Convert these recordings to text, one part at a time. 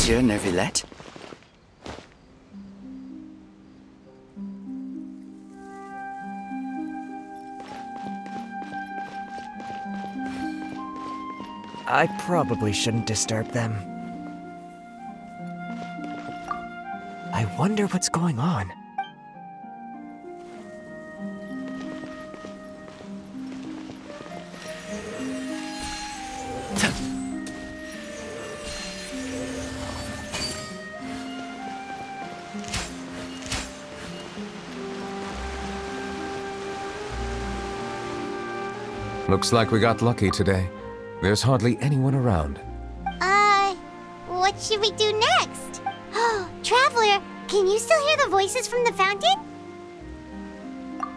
Monsieur Neuvillette? I probably shouldn't disturb them. I wonder what's going on. Looks like we got lucky today. There's hardly anyone around. What should we do next? Oh, Traveler, can you still hear the voices from the fountain?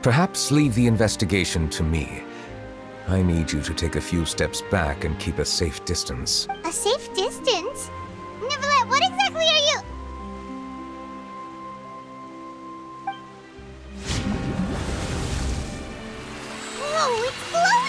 Perhaps leave the investigation to me. I need you to take a few steps back and keep a safe distance. A safe distance? Neuvillette, what exactly are you... Whoa, it's glowing!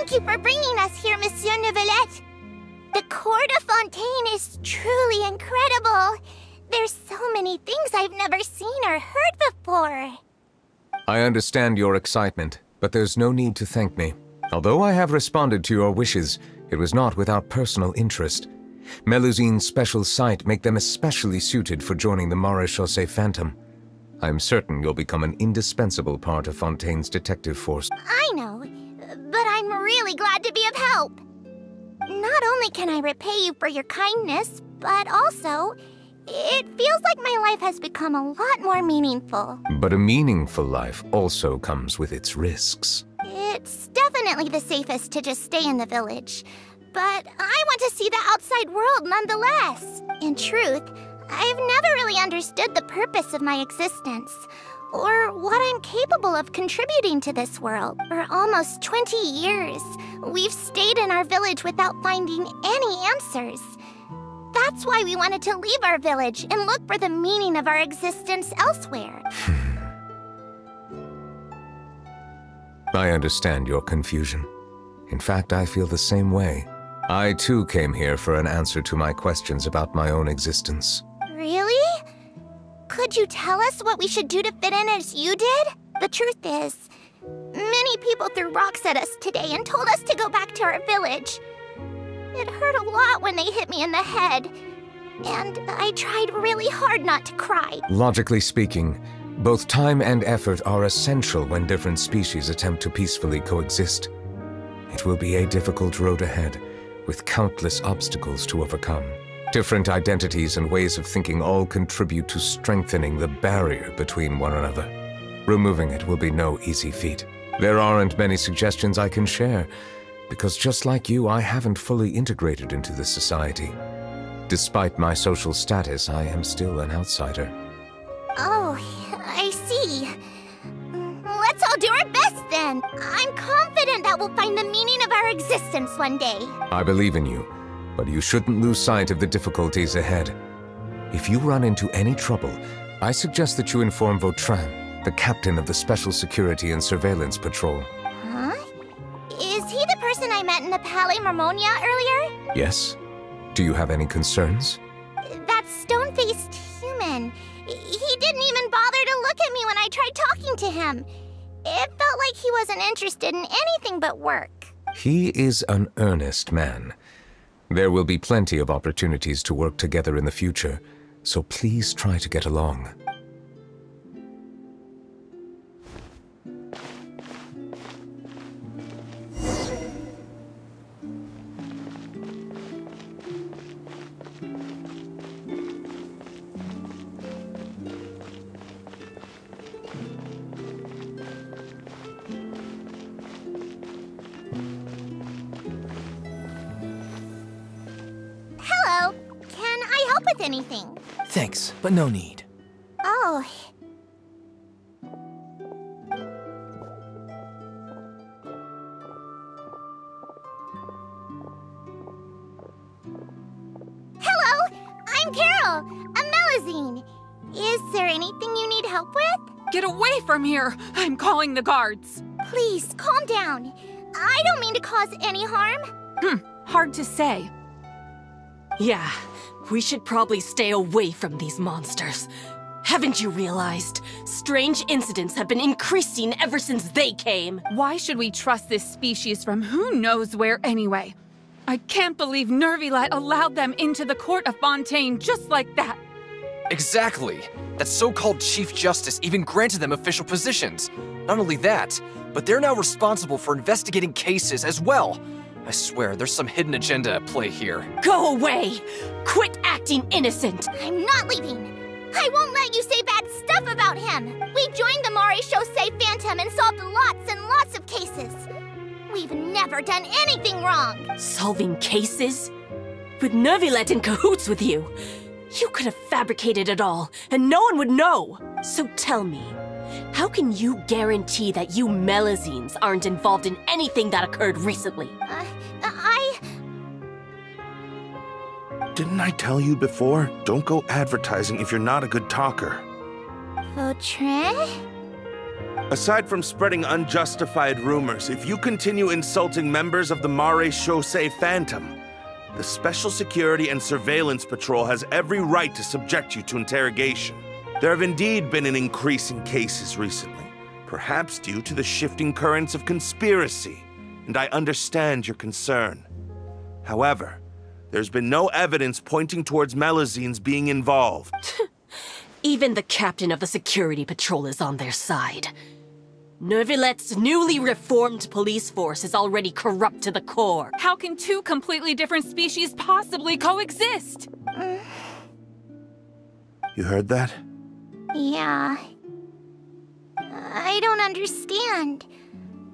Thank you for bringing us here, Monsieur Neuvillette. The Court of Fontaine is truly incredible. There's so many things I've never seen or heard before. I understand your excitement, but there's no need to thank me. Although I have responded to your wishes, it was not without personal interest. Melusine's special sight make them especially suited for joining the Maréchaussée Phantom. I'm certain you'll become an indispensable part of Fontaine's detective force. I know, but I'm really glad to be of help. Not only can I repay you for your kindness, but also, it feels like my life has become a lot more meaningful. But a meaningful life also comes with its risks. It's definitely the safest to just stay in the village. But I want to see the outside world nonetheless. In truth, I've never really understood the purpose of my existence. or what I'm capable of contributing to this world. For almost 20 years, we've stayed in our village without finding any answers. That's why we wanted to leave our village and look for the meaning of our existence elsewhere. I understand your confusion. In fact, I feel the same way. I too came here for an answer to my questions about my own existence. Really? Could you tell us what we should do to fit in as you did? The truth is, many people threw rocks at us today and told us to go back to our village. It hurt a lot when they hit me in the head, and I tried really hard not to cry. Logically speaking, both time and effort are essential when different species attempt to peacefully coexist. It will be a difficult road ahead, with countless obstacles to overcome. Different identities and ways of thinking all contribute to strengthening the barrier between one another. Removing it will be no easy feat. There aren't many suggestions I can share, because just like you, I haven't fully integrated into this society. Despite my social status, I am still an outsider. Oh, I see. Let's all do our best then. I'm confident that we'll find the meaning of our existence one day. I believe in you, but you shouldn't lose sight of the difficulties ahead. If you run into any trouble, I suggest that you inform Vautrin, the captain of the Special Security and Surveillance Patrol. Huh? Is he the person I met in the Palais Marmonia earlier? Yes? Do you have any concerns? That stone-faced human. He didn't even bother to look at me when I tried talking to him. It felt like he wasn't interested in anything but work. He is an earnest man. There will be plenty of opportunities to work together in the future, so please try to get along. Hello. Can I help with anything? Thanks, but no need. Oh. Hello, I'm Carol, a Melusine. Is there anything you need help with? Get away from here! I'm calling the guards. Please, calm down. I don't mean to cause any harm. Hard to say. Yeah, we should probably stay away from these monsters. Haven't you realized? Strange incidents have been increasing ever since they came. Why should we trust this species from who knows where anyway? I can't believe Nervilet allowed them into the Court of Fontaine just like that. Exactly. That so-called Chief Justice even granted them official positions. Not only that, but they're now responsible for investigating cases as well. I swear, there's some hidden agenda at play here. Go away! Quit acting innocent! I'm not leaving. I won't let you say bad stuff about him. We joined the Maréchaussée Phantom and solved lots and lots of cases. We've never done anything wrong. Solving cases? With Nervilet in cahoots with you? You could have fabricated it all, and no one would know. So tell me, how can you guarantee that you Melusines aren't involved in anything that occurred recently? Didn't I tell you before? Don't go advertising if you're not a good talker. Vautrin? Aside from spreading unjustified rumors, if you continue insulting members of the Maréchaussée Phantom, the Special Security and Surveillance Patrol has every right to subject you to interrogation. There have indeed been an increase in cases recently, perhaps due to the shifting currents of conspiracy, and I understand your concern. However, there's been no evidence pointing towards Melusines being involved. Even the captain of the security patrol is on their side. Nervilet's newly reformed police force is already corrupt to the core. How can two completely different species possibly coexist? You heard that? Yeah. I don't understand.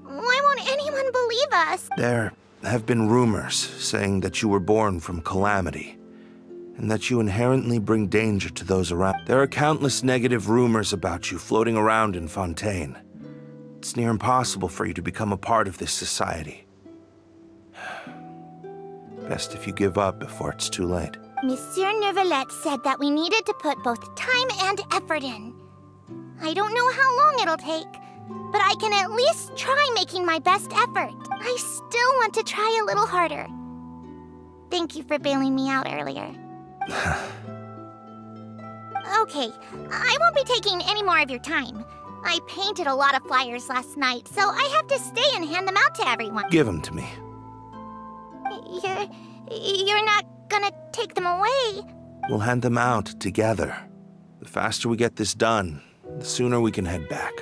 Why won't anyone believe us? There have been rumors saying that you were born from Calamity. and that you inherently bring danger to those around. There are countless negative rumors about you floating around in Fontaine. It's near impossible for you to become a part of this society. Best if you give up before it's too late. Monsieur Neuvillette said that we needed to put both time and effort in. I don't know how long it'll take, but I can at least try making my best effort. I still want to try a little harder. Thank you for bailing me out earlier. Okay, I won't be taking any more of your time. I painted a lot of flyers last night, so I have to stay and hand them out to everyone. Give them to me. You're not gonna take them away? We'll hand them out together. The faster we get this done, the sooner we can head back.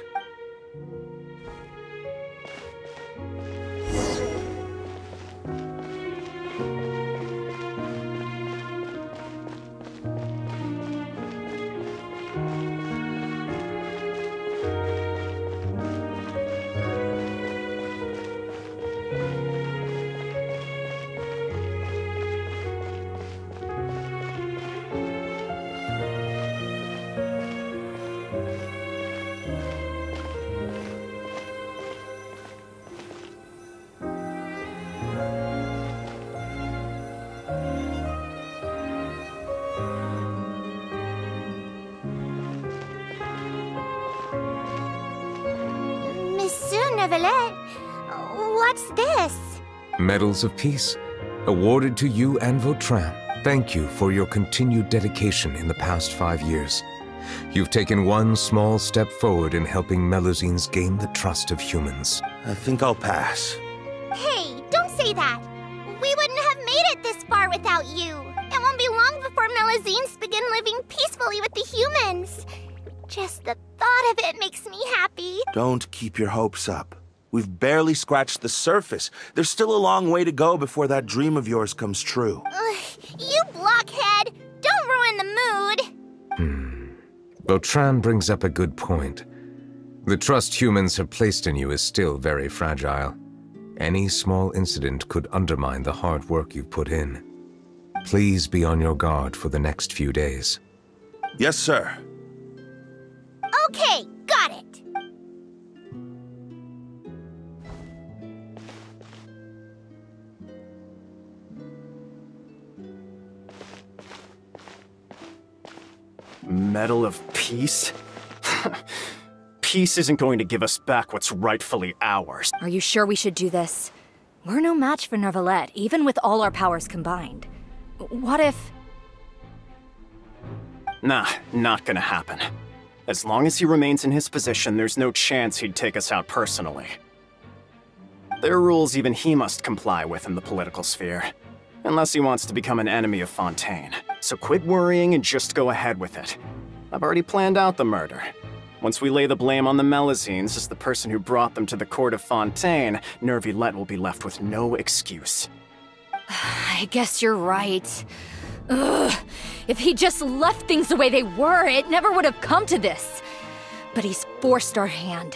Neuvillette, what's this? Medals of Peace, awarded to you and Vautrin. Thank you for your continued dedication in the past 5 years. You've taken one small step forward in helping Melusines gain the trust of humans. I think I'll pass. Hey, don't say that. We wouldn't have made it this far without you. It won't be long before Melusines begin living peacefully with the humans. Just the thought of it makes me happy. Don't keep your hopes up. We've barely scratched the surface. There's still a long way to go before that dream of yours comes true. You blockhead! Don't ruin the mood! Vautrin brings up a good point. The trust humans have placed in you is still very fragile. Any small incident could undermine the hard work you've put in. Please be on your guard for the next few days. Yes, sir. Okay, got it. Medal of Peace? Peace isn't going to give us back what's rightfully ours. Are you sure we should do this? We're no match for Neuvillette, even with all our powers combined. What if... Nah, not gonna happen. As long as he remains in his position, there's no chance he'd take us out personally. There are rules even he must comply with in the political sphere. Unless he wants to become an enemy of Fontaine. So quit worrying and just go ahead with it. I've already planned out the murder. Once we lay the blame on the Melusines as the person who brought them to the court of Fontaine, Neuvillette will be left with no excuse. I guess you're right. Ugh. If he just left things the way they were, it never would have come to this. But he's forced our hand.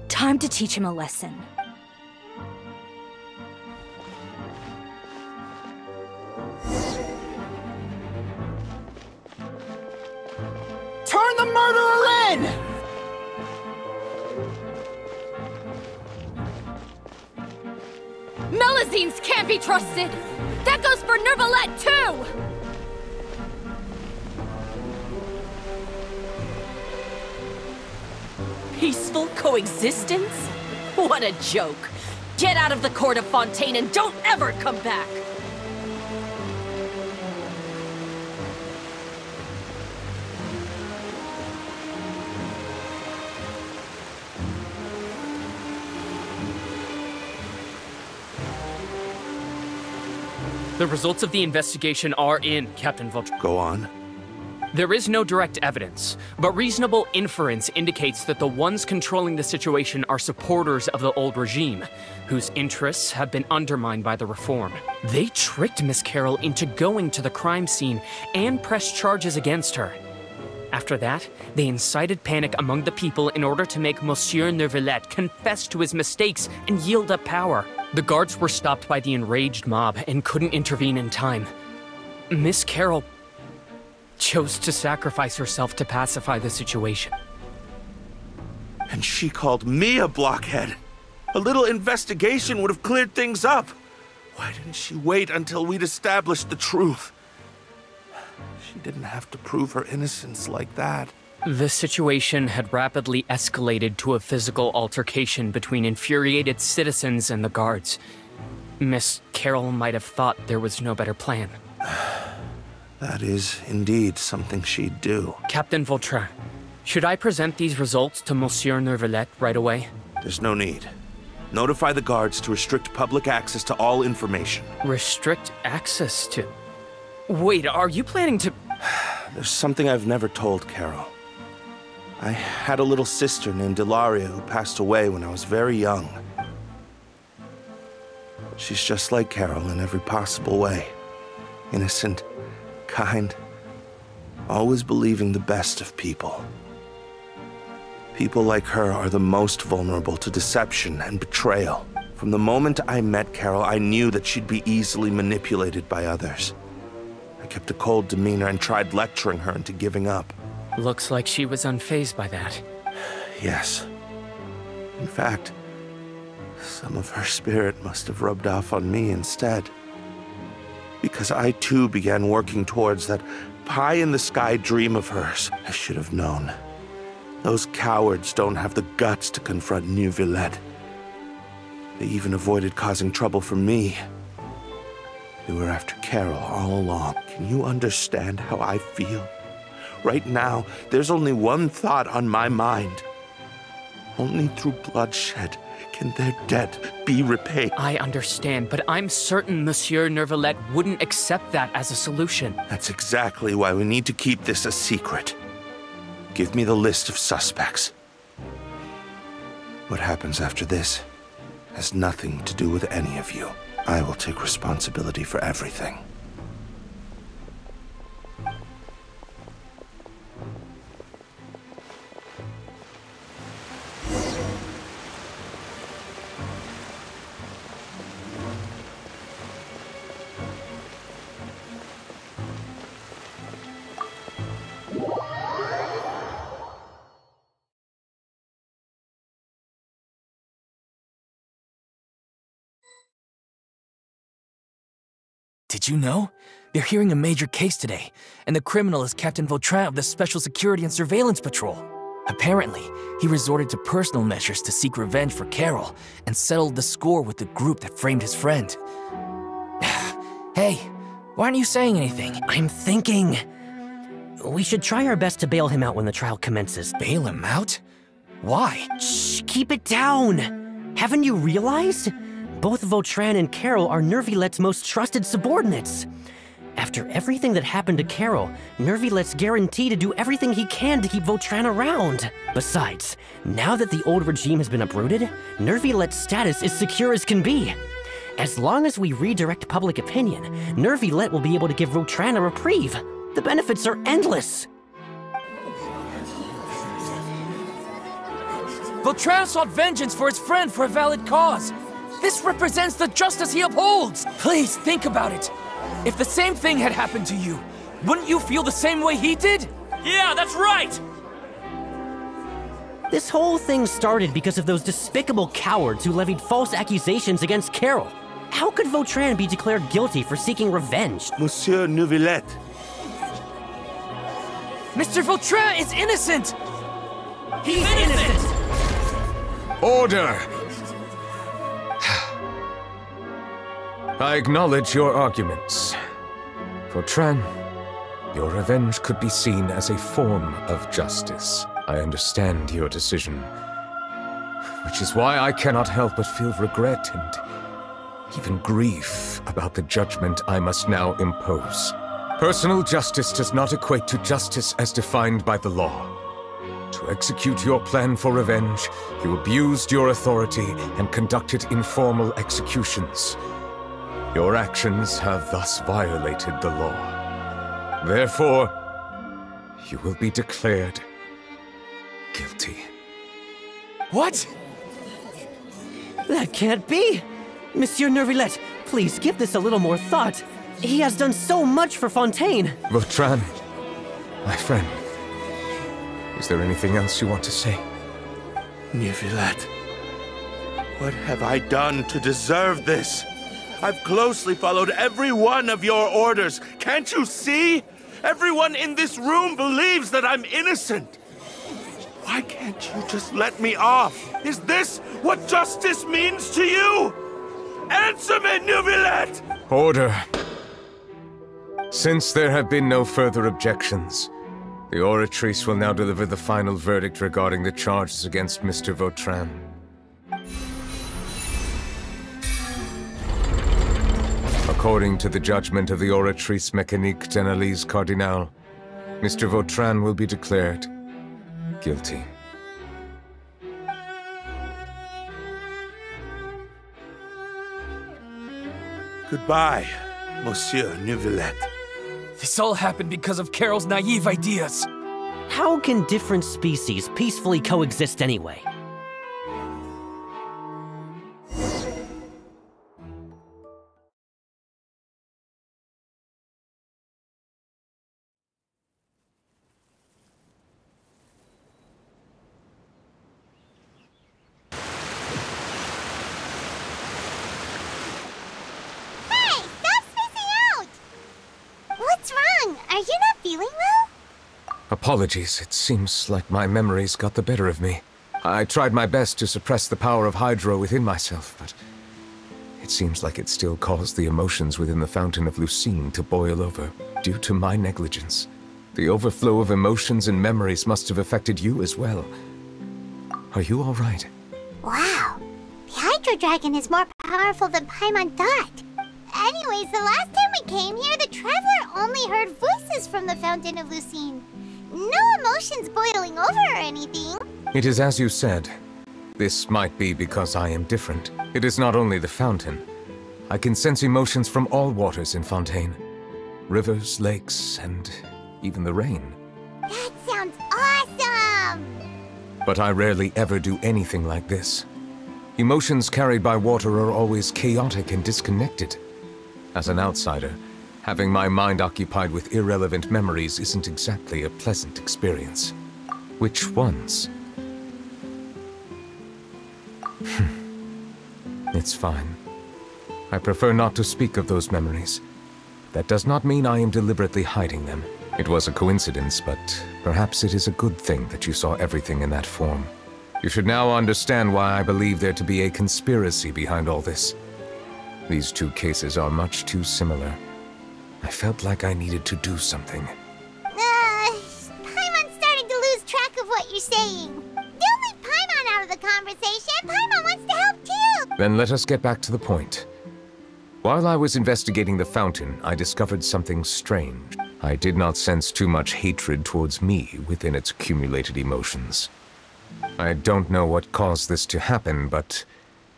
Time to teach him a lesson. Turn the murderer in! Melusines can't be trusted! That goes for Neuvillette, too! Peaceful coexistence? What a joke! Get out of the court of Fontaine and don't ever come back! The results of the investigation are in, Captain Vautrin. Go on. There is no direct evidence, but reasonable inference indicates that the ones controlling the situation are supporters of the old regime, whose interests have been undermined by the reform. They tricked Miss Carroll into going to the crime scene and pressed charges against her. After that, they incited panic among the people in order to make Monsieur Neuvillette confess to his mistakes and yield up power. The guards were stopped by the enraged mob and couldn't intervene in time. Miss Carroll chose to sacrifice herself to pacify the situation. And she called me a blockhead. A little investigation would have cleared things up. Why didn't she wait until we'd established the truth? She didn't have to prove her innocence like that. The situation had rapidly escalated to a physical altercation between infuriated citizens and the guards. Miss Carroll might have thought there was no better plan. That is indeed something she'd do. Captain Vautrin, should I present these results to Monsieur Neuvillette right away? There's no need. Notify the guards to restrict public access to all information. Restrict access to... Wait, are you planning to... There's something I've never told Carol. I had a little sister named Ilaria who passed away when I was very young. She's just like Carol in every possible way. Innocent, kind, always believing the best of people. People like her are the most vulnerable to deception and betrayal. From the moment I met Carol, I knew that she'd be easily manipulated by others. I kept a cold demeanor and tried lecturing her into giving up. Looks like she was unfazed by that. Yes. In fact, some of her spirit must have rubbed off on me instead. Because I too began working towards that pie-in-the-sky dream of hers. I should have known. Those cowards don't have the guts to confront Neuvillette. They even avoided causing trouble for me. They were after Carol all along. Can you understand how I feel? Right now, there's only one thought on my mind. Only through bloodshed can their debt be repaid. I understand, but I'm certain Monsieur Neuvillette wouldn't accept that as a solution. That's exactly why we need to keep this a secret. Give me the list of suspects. What happens after this has nothing to do with any of you. I will take responsibility for everything. Did you know? They're hearing a major case today, and the criminal is Captain Vautrin of the Special Security and Surveillance Patrol. Apparently, he resorted to personal measures to seek revenge for Carol and settled the score with the group that framed his friend. Hey, why aren't you saying anything? I'm thinking... we should try our best to bail him out when the trial commences. Bail him out? Why? Shh, keep it down! Haven't you realized? Both Vautrin and Carol are Neuvillette's most trusted subordinates. After everything that happened to Carol, Neuvillette's guaranteed to do everything he can to keep Vautrin around. Besides, now that the old regime has been uprooted, Neuvillette's status is secure as can be. As long as we redirect public opinion, Neuvillette will be able to give Vautrin a reprieve. The benefits are endless. Vautrin sought vengeance for his friend for a valid cause. This represents the justice he upholds! Please, think about it. If the same thing had happened to you, wouldn't you feel the same way he did? Yeah, that's right! This whole thing started because of those despicable cowards who levied false accusations against Carol. How could Vautrin be declared guilty for seeking revenge? Monsieur Neuvillette. Mr. Vautrin is innocent! He's innocent! Order! I acknowledge your arguments. Vautrin, your revenge could be seen as a form of justice. I understand your decision, which is why I cannot help but feel regret and even grief about the judgment I must now impose. Personal justice does not equate to justice as defined by the law. To execute your plan for revenge, you abused your authority and conducted informal executions. Your actions have thus violated the law. Therefore, you will be declared guilty. What? That can't be! Monsieur Neuvillette, please give this a little more thought. He has done so much for Fontaine. Vautrin, My friend, is there anything else you want to say? Neuvillette, what have I done to deserve this? I've closely followed every one of your orders. Can't you see? Everyone in this room believes that I'm innocent. Why can't you just let me off? Is this what justice means to you? Answer me, Neuvillette! Order. Since there have been no further objections, the Oratrice will now deliver the final verdict regarding the charges against Mr. Vautrin. According to the judgment of the Oratrice Mécanique d'Analyse Cardinal, Mr. Vautrin will be declared guilty. Goodbye, Monsieur Neuvillette. This all happened because of Carol's naive ideas. How can different species peacefully coexist anyway? Apologies, it seems like my memories got the better of me. I tried my best to suppress the power of Hydro within myself, but it seems like it still caused the emotions within the Fountain of Lucine to boil over, due to my negligence. The overflow of emotions and memories must have affected you as well. Are you all right? Wow, the Hydro Dragon is more powerful than Paimon thought. Anyways, the last time we came here, the Traveler only heard voices from the Fountain of Lucine. No emotions boiling over or anything. It is as you said. This might be because I am different. It is not only the fountain. I can sense emotions from all waters in Fontaine. Rivers, lakes, and even the rain. That sounds awesome! But I rarely ever do anything like this. Emotions carried by water are always chaotic and disconnected. As an outsider, having my mind occupied with irrelevant memories isn't exactly a pleasant experience. Which ones? It's fine. I prefer not to speak of those memories. That does not mean I am deliberately hiding them. It was a coincidence, but perhaps it is a good thing that you saw everything in that form. You should now understand why I believe there to be a conspiracy behind all this. These two cases are much too similar. I felt like I needed to do something. Paimon's starting to lose track of what you're saying. Don't leave Paimon out of the conversation. Paimon wants to help too. Then let us get back to the point. While I was investigating the fountain, I discovered something strange. I did not sense too much hatred towards me within its accumulated emotions. I don't know what caused this to happen, but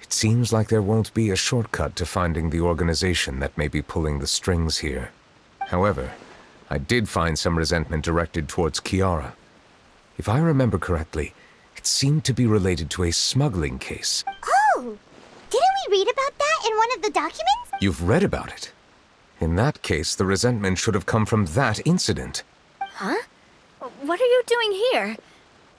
it seems like there won't be a shortcut to finding the organization that may be pulling the strings here. However, I did find some resentment directed towards Kiara. If I remember correctly, it seemed to be related to a smuggling case. Oh! Didn't we read about that in one of the documents? You've read about it? In that case, the resentment should have come from that incident. Huh? What are you doing here?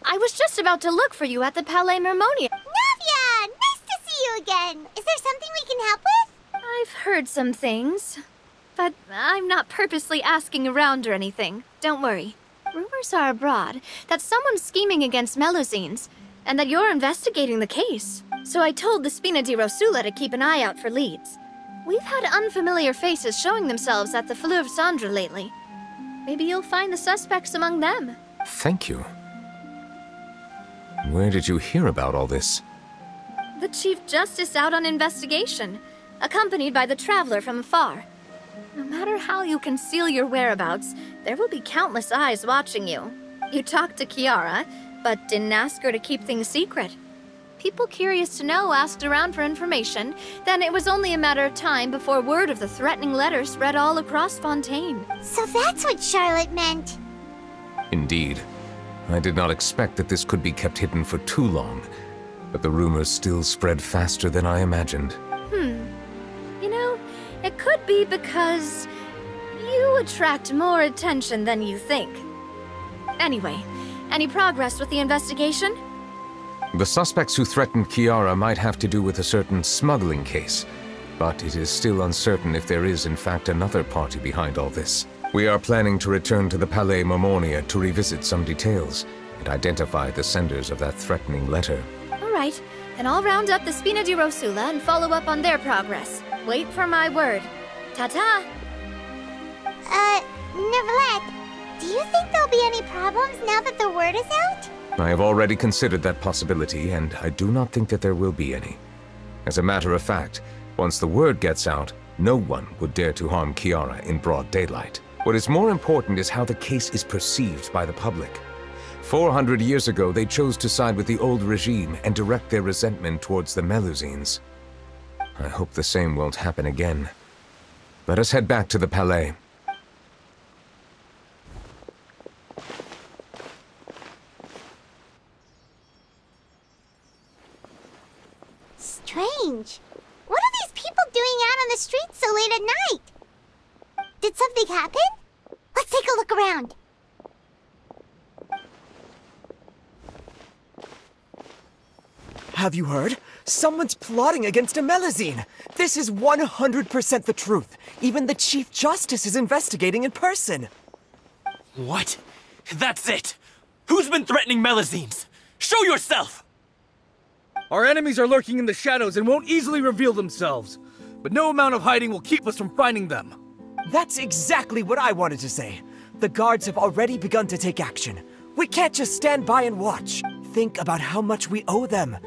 I was just about to look for you at the Palais Mermonia. Navia! Nice to see you again! Is there something we can help with? I've heard some things, but I'm not purposely asking around or anything. Don't worry. Rumors are abroad that someone's scheming against Melusines, and that you're investigating the case. So I told the Spina di Rosula to keep an eye out for leads. We've had unfamiliar faces showing themselves at the Fleuve Cendre lately. Maybe you'll find the suspects among them. Thank you. Where did you hear about all this? The Chief Justice out on investigation, accompanied by the Traveler from afar. No matter how you conceal your whereabouts, there will be countless eyes watching you. You talked to Kiara, but didn't ask her to keep things secret. People curious to know asked around for information, then it was only a matter of time before word of the threatening letter spread all across Fontaine. So that's what Charlotte meant. Indeed. I did not expect that this could be kept hidden for too long, but the rumors still spread faster than I imagined. You know, it could be because you attract more attention than you think. Anyway, any progress with the investigation? The suspects who threatened Kiara might have to do with a certain smuggling case, but it is still uncertain if there is in fact another party behind all this. We are planning to return to the Palais Mermonia to revisit some details and identify the senders of that threatening letter. All right, then I'll round up the Spina di Rosula and follow up on their progress. Wait for my word. Ta-ta! Neuvillette, do you think there'll be any problems now that the word is out? I have already considered that possibility, and I do not think that there will be any. As a matter of fact, once the word gets out, no one would dare to harm Kiara in broad daylight. What is more important is how the case is perceived by the public. 400 years ago, they chose to side with the old regime and direct their resentment towards the Melusines. I hope the same won't happen again. Let us head back to the Palais. Strange. What are these people doing out on the streets so late at night? Did something happen? Let's take a look around. Have you heard? Someone's plotting against a Melusine. This is 100% the truth. Even the Chief Justice is investigating in person. What? That's it! Who's been threatening Melusines? Show yourself! Our enemies are lurking in the shadows and won't easily reveal themselves. But no amount of hiding will keep us from finding them. That's exactly what I wanted to say. The guards have already begun to take action. We can't just stand by and watch. Think about how much we owe them.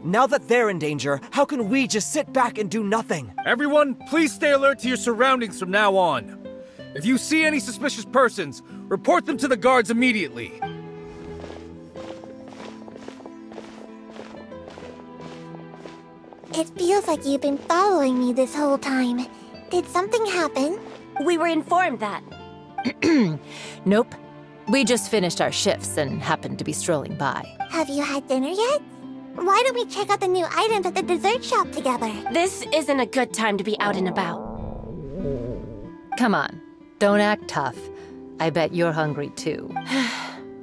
Now that they're in danger, how can we just sit back and do nothing? Everyone, please stay alert to your surroundings from now on. If you see any suspicious persons, report them to the guards immediately. It feels like you've been following me this whole time. Did something happen? We were informed that. Nope. We just finished our shifts and happened to be strolling by. Have you had dinner yet? Why don't we check out the new items at the dessert shop together? This isn't a good time to be out and about. Come on, don't act tough. I bet you're hungry too.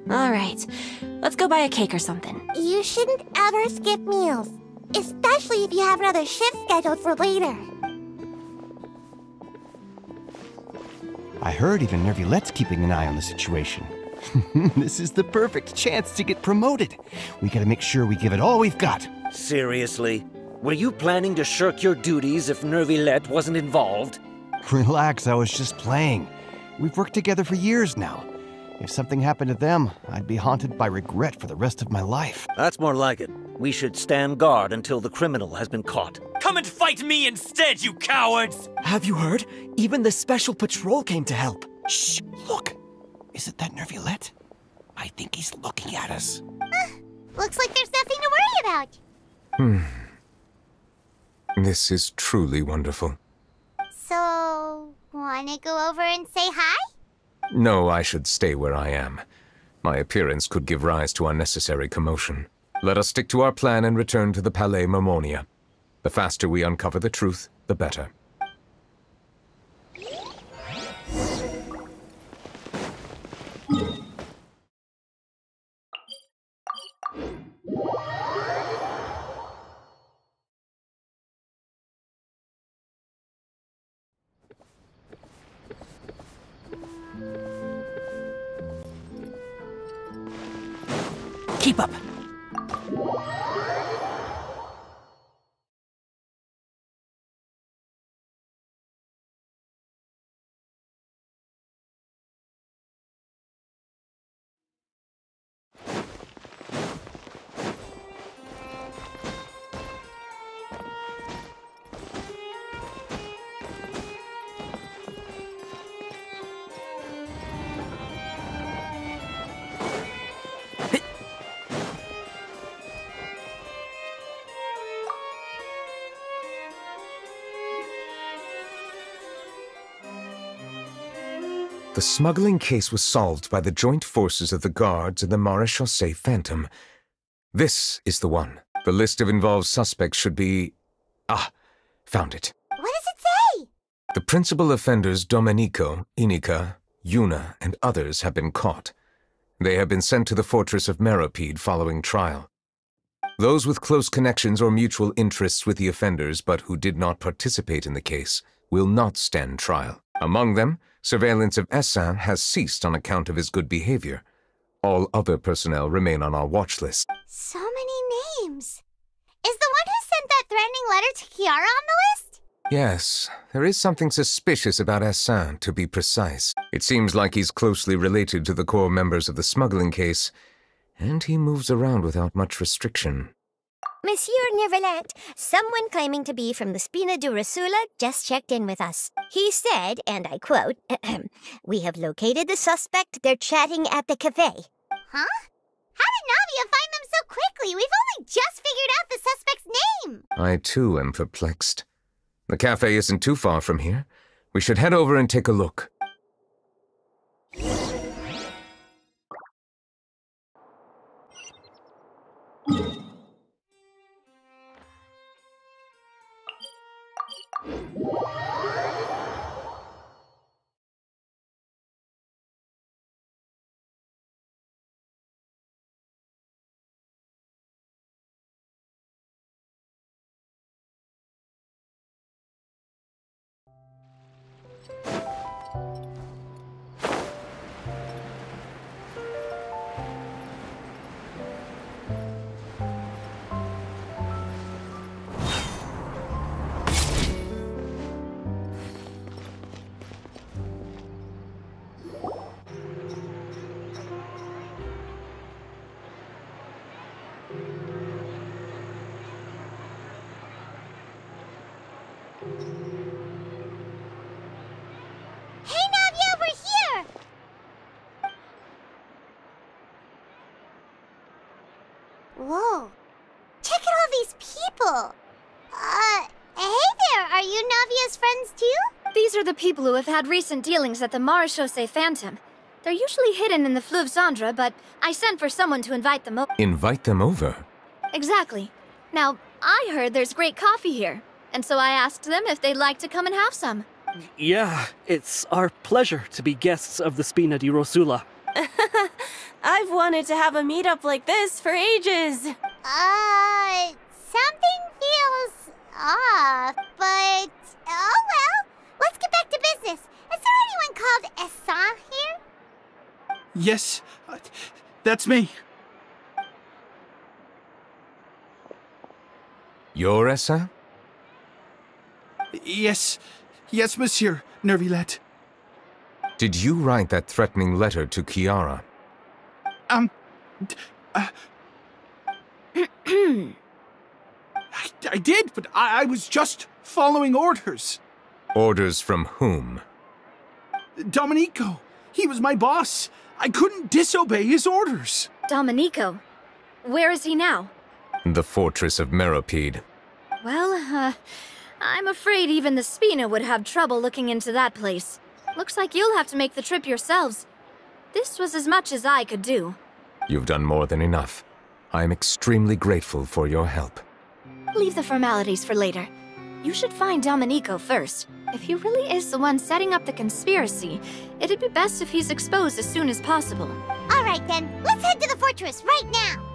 All right, let's go buy a cake or something. You shouldn't ever skip meals, especially if you have another shift scheduled for later. I heard even Neuvillette's keeping an eye on the situation. This is the perfect chance to get promoted. We gotta make sure we give it all we've got. Seriously? Were you planning to shirk your duties if Neuvillette wasn't involved? Relax, I was just playing. We've worked together for years now. If something happened to them, I'd be haunted by regret for the rest of my life. That's more like it. We should stand guard until the criminal has been caught. Come and fight me instead, you cowards! Have you heard? Even the Special Patrol came to help. Shh, look! Isn't that Neuvillette? I think he's looking at us. Looks like there's nothing to worry about. This is truly wonderful. So, wanna go over and say hi? No, I should stay where I am. My appearance could give rise to unnecessary commotion. Let us stick to our plan and return to the Palais Mermonia. The faster we uncover the truth, the better. Keep up. The smuggling case was solved by the joint forces of the guards and the Maréchaussée Phantom. This is the one. The list of involved suspects should be... Ah, found it. What does it say? The principal offenders Domenico, Inica, Yuna, and others have been caught. They have been sent to the fortress of Meropide following trial. Those with close connections or mutual interests with the offenders but who did not participate in the case will not stand trial. Among them, surveillance of Essin has ceased on account of his good behavior. All other personnel remain on our watch list. So many names. Is the one who sent that threatening letter to Kiara on the list? Yes, there is something suspicious about Essin, to be precise. It seems like he's closely related to the core members of the smuggling case, and he moves around without much restriction. Monsieur Neuvillette, someone claiming to be from the Spina di Rosula just checked in with us. He said, and I quote, "We have located the suspect. They're chatting at the cafe." Huh? How did Navia find them so quickly? We've only just figured out the suspect's name. I too am perplexed. The cafe isn't too far from here. We should head over and take a look. Whoa. Check out all these people. Hey there, are you Navia's friends too? These are the people who have had recent dealings at the Marechaussee Phantom. They're usually hidden in the Fleuve Cendre, but I sent for someone to invite them over. Invite them over? Exactly. Now, I heard there's great coffee here, and so I asked them if they'd like to come and have some. Yeah, it's our pleasure to be guests of the Spina di Rosula. I've wanted to have a meetup like this for ages. Something feels off, but oh well. Let's get back to business. Is there anyone called Essin here? Yes, that's me. You're Essin? Yes, Monsieur Neuvillette. Did you write that threatening letter to Kiara? I did, but I was just following orders. Orders from whom? Domenico. He was my boss. I couldn't disobey his orders. Domenico? Where is he now? The fortress of Meropide. Well, I'm afraid even the Spina would have trouble looking into that place. Looks like you'll have to make the trip yourselves. This was as much as I could do. You've done more than enough. I am extremely grateful for your help. Leave the formalities for later. You should find Domenico first. If he really is the one setting up the conspiracy, it'd be best if he's exposed as soon as possible. All right then, let's head to the fortress right now.